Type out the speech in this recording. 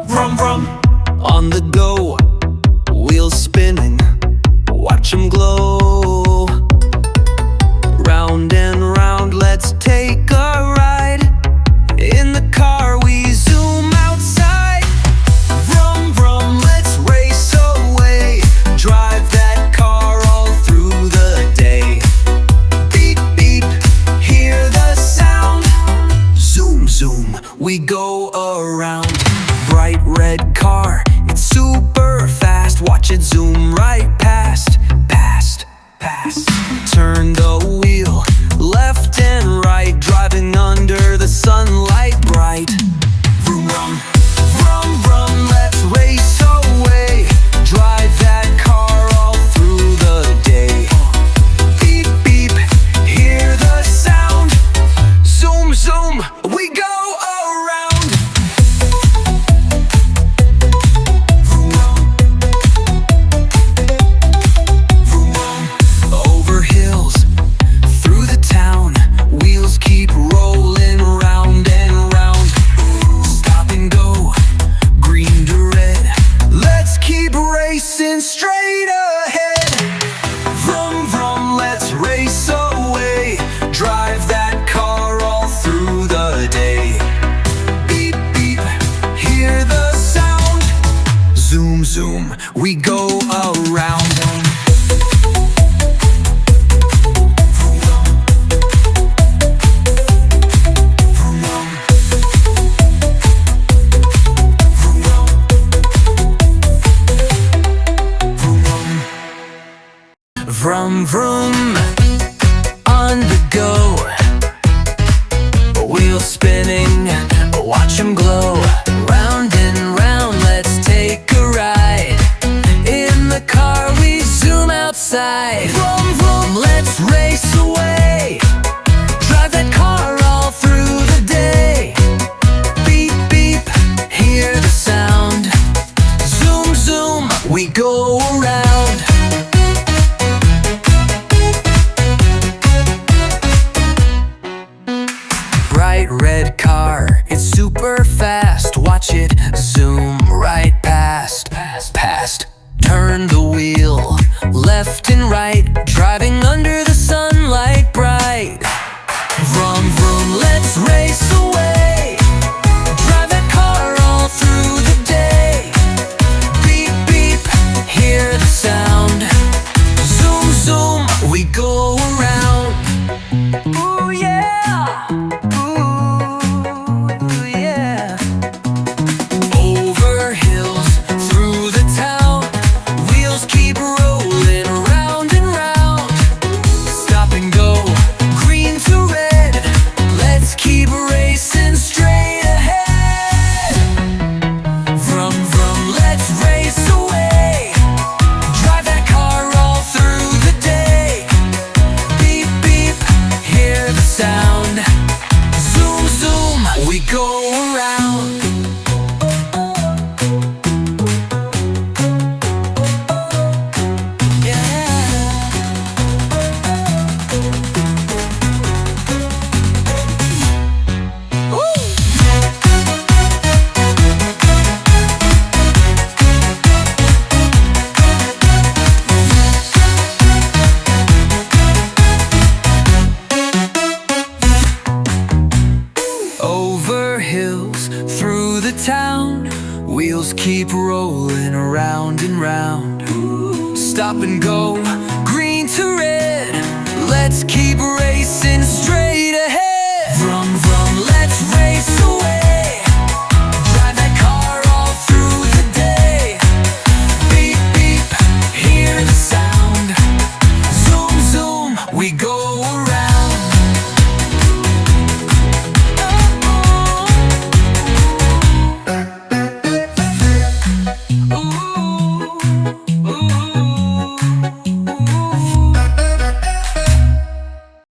Vroom, vroom. On the go, wheels spinning, watch them glow. Round and round, let's take a ride. In the car we zoom outside. Vroom, vroom, let's race away. Drive that car all through the day. Beep, beep, hear the sound. Zoom, zoom, we go around. Bright red car, it's super fast. Watch it zoom right past, past, past. Turn the wheel left and right, driving under the sunlight bright. Vroom, vroom, vroom, vroom, let's race away. Drive that car all through the day. Beep, beep, hear the sound. Zoom, zoom, we go around. Over hills, through the town, wheels keep rolling round and round. Stop and go, green to red, let's keep racing straight ahead. Vroom, vroom, let's race away. Drive that car all through the day. Beep, beep, hear the sound. Zoom, zoom, we go around. Vroom, vroom, on the go, wheels spinning, watch them glow. Round and round, let's take a ride. In the car we zoom outside. Vroom, vroom, let's race away. Drive that car all through the day. Beep, beep, hear the sound. Zoom, zoom, we go around. Bright red car, it's super fast. Watch it zoom right past, past, past. Turn the wheel left and right, driving under the sunlight bright. Vroom, vroom, let's race away. Drive that car all through the day. Beep, beep, hear the sound. Zoom, zoom, we go around. Ooh, yeah. Ooh, yeah. Over hills, through the town, wheels keep rolling round and round. Stop and go, green to red, let's keep racing straight ahead. Vroom, vroom, let's race away. Drive that car all through the day. Beep, beep, hear the sound. Zoom, zoom, we go around. Over hills, through the town, wheels keep rolling around and round. Stop and go, green to red, let's keep